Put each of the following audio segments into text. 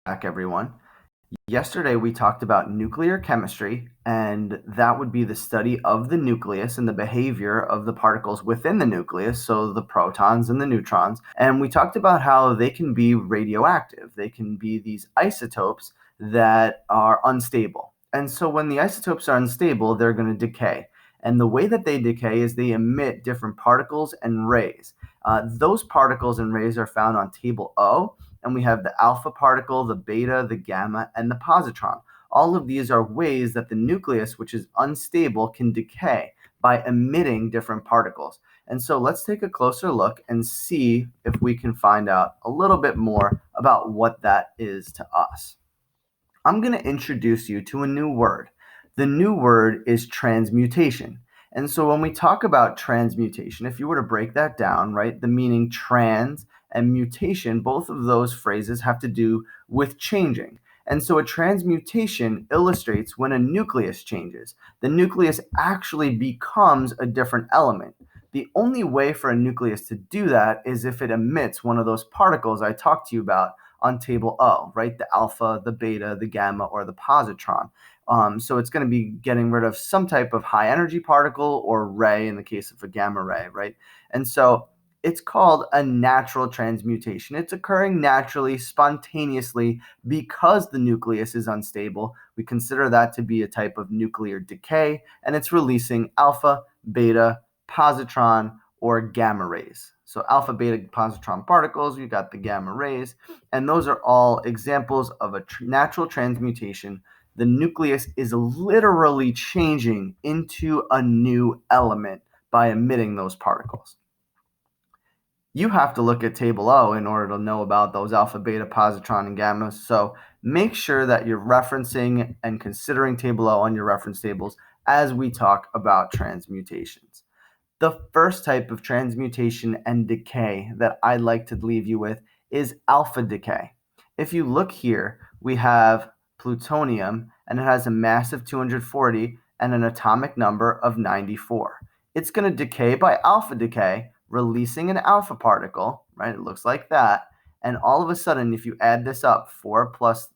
Back, everyone. Yesterday, we talked about nuclear chemistry, and that would be the study of the nucleus and the behavior of the particles within the nucleus, so the protons and the neutrons. And we talked about how they can be radioactive. They can be these isotopes that are unstable. And so when the isotopes are unstable, they're going to decay. And the way that they decay is they emit different particles and rays. Those particles and rays are found on table O, and we have the alpha particle, the beta, the gamma, and the positron. All of these are ways that the nucleus, which is unstable, can decay by emitting different particles. And so let's take a closer look and see if we can find out a little bit more about what that is to us. I'm going to introduce you to a new word. The new word is transmutation. And so when we talk about transmutation, if you were to break that down, right, the meaning trans and mutation, both of those phrases have to do with changing. And so a transmutation illustrates when a nucleus changes. The nucleus actually becomes a different element. The only way for a nucleus to do that is if it emits one of those particles I talked to you about on table O, right? The alpha, the beta, the gamma, or the positron. So it's going to be getting rid of some type of high energy particle or ray in the case of a gamma ray, right? And so it's called a natural transmutation. It's occurring naturally, spontaneously, because the nucleus is unstable. We consider that to be a type of nuclear decay, and it's releasing alpha, beta, positron, or gamma rays. So alpha, beta, positron particles, you got the gamma rays, and those are all examples of a natural transmutation. The nucleus is literally changing into a new element by emitting those particles. You have to look at table O in order to know about those alpha, beta, positron, and gamma. So make sure that you're referencing and considering table O on your reference tables as we talk about transmutations. The first type of transmutation and decay that I'd like to leave you with is alpha decay. If you look here, we have plutonium, and it has a mass of 240 and an atomic number of 94. It's going to decay by alpha decay, releasing an alpha particle, right? It looks like that. And all of a sudden, if you add this up, 4 plus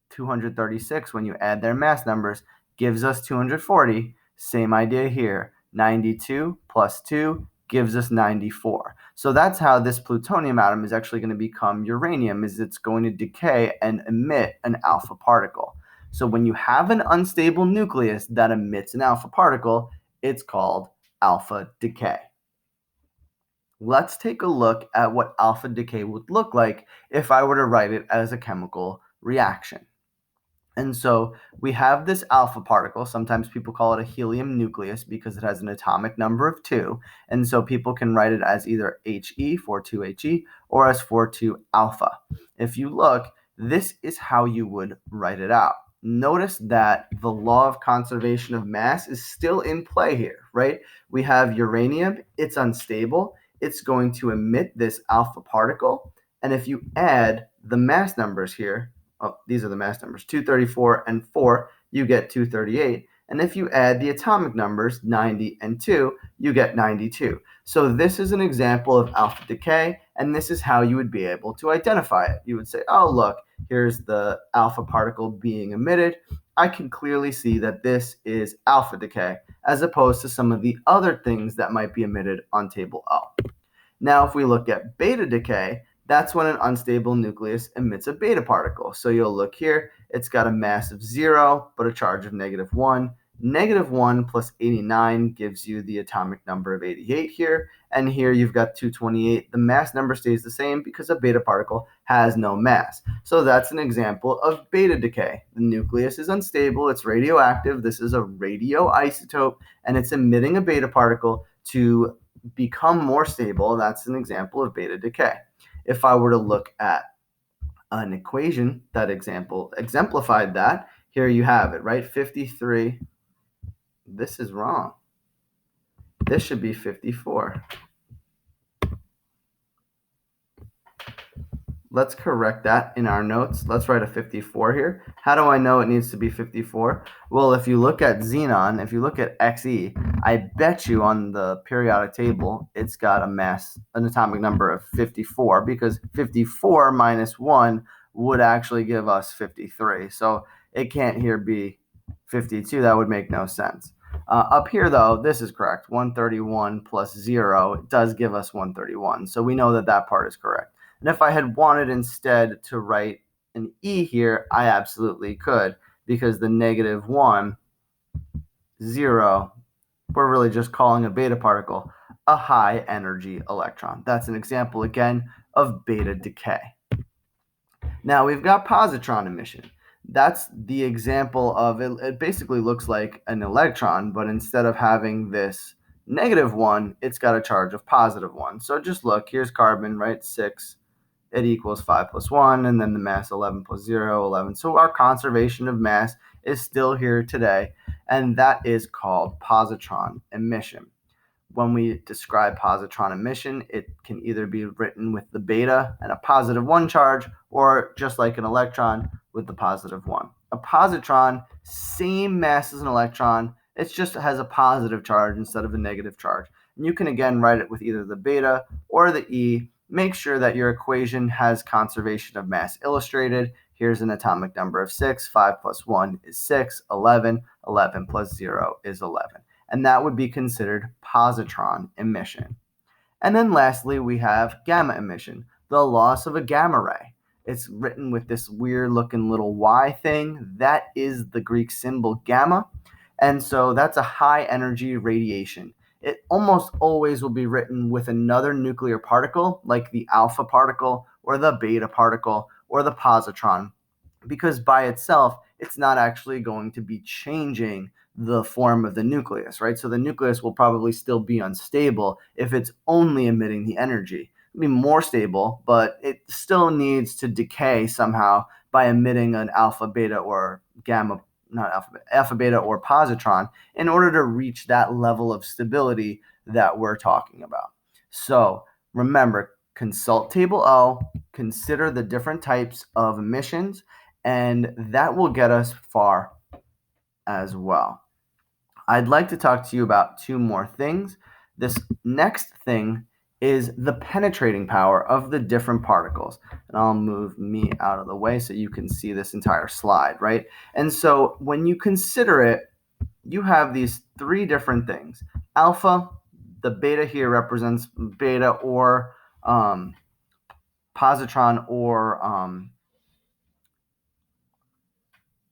236, when you add their mass numbers, gives us 240. Same idea here. 92 plus 2 gives us 94. So that's how this plutonium atom is actually going to become uranium, is it's going to decay and emit an alpha particle. So when you have an unstable nucleus that emits an alpha particle, it's called alpha decay. Let's take a look at what alpha decay would look like if I were to write it as a chemical reaction. And so we have this alpha particle. Sometimes people call it a helium nucleus because it has an atomic number of 2. And so people can write it as either He, 42He, or as 42 alpha. If you look, this is how you would write it out. Notice that the law of conservation of mass is still in play here, right? We have uranium, it's unstable. It's going to emit this alpha particle. And if you add the mass numbers here, these are the mass numbers, 234 and 4, you get 238. And if you add the atomic numbers, 90 and 2, you get 92. So this is an example of alpha decay, and this is how you would be able to identify it. You would say, oh, look, here's the alpha particle being emitted. I can clearly see that this is alpha decay, as opposed to some of the other things that might be emitted on table O. Now, if we look at beta decay, that's when an unstable nucleus emits a beta particle. So you'll look here, it's got a mass of 0, but a charge of -1. -1 plus 89 gives you the atomic number of 88 here. And here you've got 228. The mass number stays the same because a beta particle has no mass. So that's an example of beta decay. The nucleus is unstable, it's radioactive. This is a radioisotope, and it's emitting a beta particle to become more stable. That's an example of beta decay. If I were to look at an equation that exemplified that, here you have it, right? 53. This is wrong. This should be 54. Let's correct that in our notes. Let's write a 54 here. How do I know it needs to be 54? Well, if you look at xenon, if you look at Xe, I bet you on the periodic table, it's got an atomic number of 54, because 54 minus 1 would actually give us 53. So it can't here be 52. That would make no sense. Up here, though, this is correct. 131 plus 0, it does give us 131. So we know that that part is correct. And if I had wanted instead to write an E here, I absolutely could, because the negative 1, 0, we're really just calling a beta particle a high energy electron. That's an example, again, of beta decay. Now we've got positron emission. That's the example of it. It basically looks like an electron, but instead of having this negative 1, it's got a charge of positive 1. So just look, here's carbon, right? 6. It equals 5 plus 1, and then the mass 11 plus 0, 11. So our conservation of mass is still here today, and that is called positron emission. When we describe positron emission, it can either be written with the beta and a positive 1 charge, or just like an electron with the positive 1. A positron, same mass as an electron, it just has a positive charge instead of a negative charge. And you can again write it with either the beta or the E. Make sure that your equation has conservation of mass illustrated. Here's an atomic number of 6. 5 plus 1 is 6. 11. 11 plus 0 is 11. And that would be considered positron emission. And then lastly, we have gamma emission, the loss of a gamma ray. It's written with this weird looking little Y thing. That is the Greek symbol gamma. And so that's a high energy radiation. It almost always will be written with another nuclear particle, like the alpha particle or the beta particle or the positron, because by itself, it's not actually going to be changing the form of the nucleus, right? So the nucleus will probably still be unstable if it's only emitting the energy. It'll be more stable, but it still needs to decay somehow by emitting an alpha, beta, or gamma, not alpha, beta, or positron in order to reach that level of stability that we're talking about. So remember, consult Table O, consider the different types of emissions, and that will get us far as well. I'd like to talk to you about two more things. This next thing is the penetrating power of the different particles. And I'll move me out of the way so you can see this entire slide, right? And so when you consider it, you have these three different things. Alpha, the beta here represents beta or positron or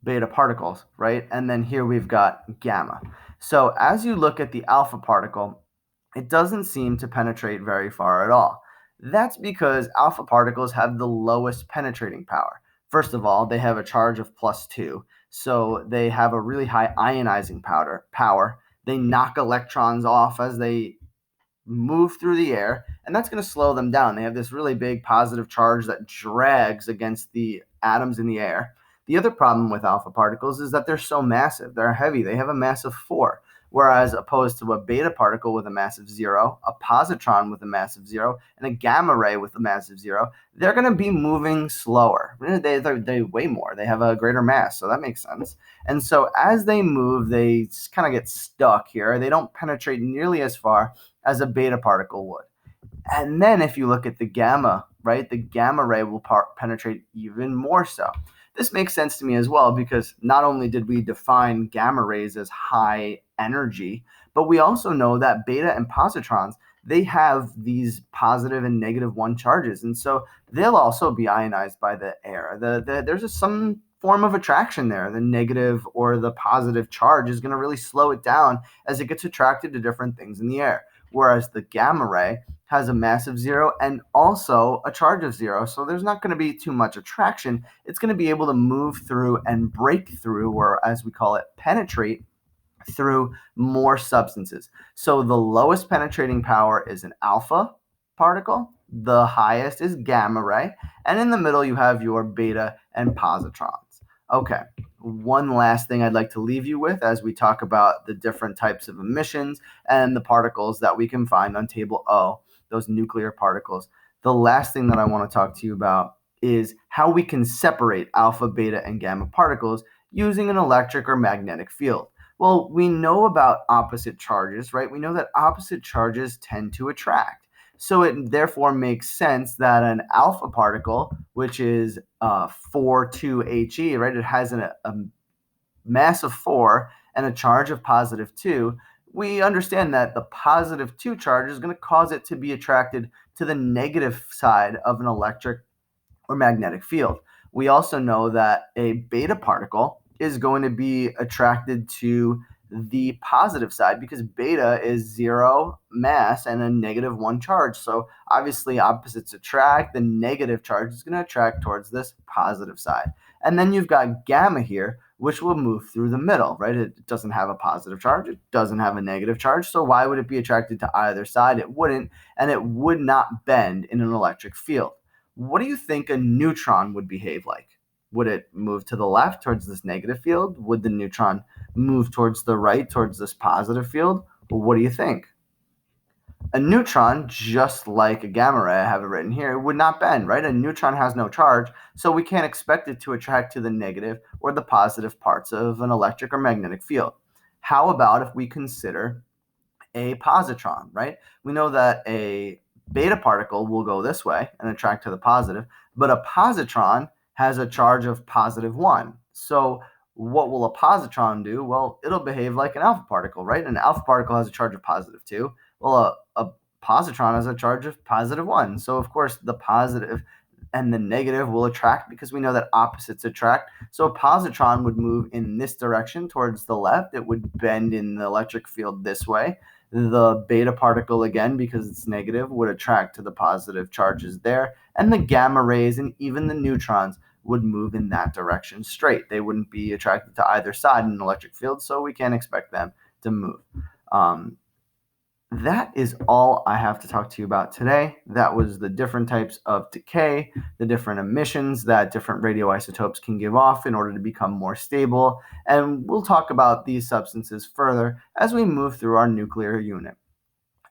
beta particles, right? And then here we've got gamma. So as you look at the alpha particle, it doesn't seem to penetrate very far at all. That's because alpha particles have the lowest penetrating power. First of all, they have a charge of +2, so they have a really high ionizing power. They knock electrons off as they move through the air, and that's going to slow them down. They have this really big positive charge that drags against the atoms in the air. The other problem with alpha particles is that they're so massive. They're heavy. They have a mass of 4, whereas opposed to a beta particle with a mass of 0, a positron with a mass of 0, and a gamma ray with a mass of 0, they're going to be moving slower. They weigh more. They have a greater mass, so that makes sense. And so as they move, they kind of get stuck here. They don't penetrate nearly as far as a beta particle would. And then if you look at the gamma, right, the gamma ray will penetrate even more so. This makes sense to me as well, because not only did we define gamma rays as high energy, but we also know that beta and positrons, they have these positive and negative 1 charges. And so they'll also be ionized by the air. There's some form of attraction there. The negative or the positive charge is going to really slow it down as it gets attracted to different things in the air. Whereas the gamma ray has a mass of 0 and also a charge of 0. So there's not going to be too much attraction. It's going to be able to move through and break through, or as we call it, penetrate through more substances. So the lowest penetrating power is an alpha particle. The highest is gamma ray. And in the middle, you have your beta and positrons. Okay, one last thing I'd like to leave you with as we talk about the different types of emissions and the particles that we can find on Table O, those nuclear particles. The last thing that I want to talk to you about is how we can separate alpha, beta, and gamma particles using an electric or magnetic field. Well, we know about opposite charges, right? We know that opposite charges tend to attract. So it therefore makes sense that an alpha particle, which is 4,2 He, right? It has a mass of 4 and a charge of positive 2. We understand that the positive 2 charge is going to cause it to be attracted to the negative side of an electric or magnetic field. We also know that a beta particle is going to be attracted to the positive side because beta is 0 mass and a -1 charge. So obviously opposites attract. The negative charge is going to attract towards this positive side. And then you've got gamma here, which will move through the middle, right? It doesn't have a positive charge. It doesn't have a negative charge. So why would it be attracted to either side? It wouldn't, and it would not bend in an electric field. What do you think a neutron would behave like? Would it move to the left towards this negative field? Would the neutron move towards the right towards this positive field? Well, what do you think? A neutron, just like a gamma ray, I have it written here, would not bend, right? A neutron has no charge, so we can't expect it to attract to the negative or the positive parts of an electric or magnetic field. How about if we consider a positron, right? We know that a beta particle will go this way and attract to the positive, but a positron has a charge of +1. So what will a positron do? Well, it'll behave like an alpha particle, right? An alpha particle has a charge of +2. Well, a positron has a charge of +1. So of course the positive and the negative will attract because we know that opposites attract. So a positron would move in this direction towards the left. It would bend in the electric field this way. The beta particle, again, because it's negative, would attract to the positive charges there. And the gamma rays and even the neutrons would move in that direction straight. They wouldn't be attracted to either side in an electric field, so we can't expect them to move. That is all I have to talk to you about today. That was the different types of decay, the different emissions that different radioisotopes can give off in order to become more stable. And we'll talk about these substances further as we move through our nuclear unit.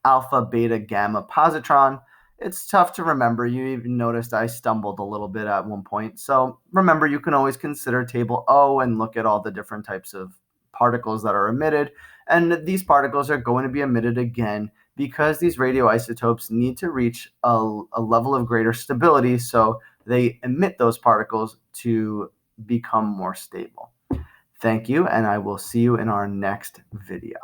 Alpha, beta, gamma, positron. It's tough to remember. You even noticed I stumbled a little bit at one point. So remember, you can always consider table O and look at all the different types of particles that are emitted. And these particles are going to be emitted again because these radioisotopes need to reach a level of greater stability, so they emit those particles to become more stable. Thank you, and I will see you in our next video.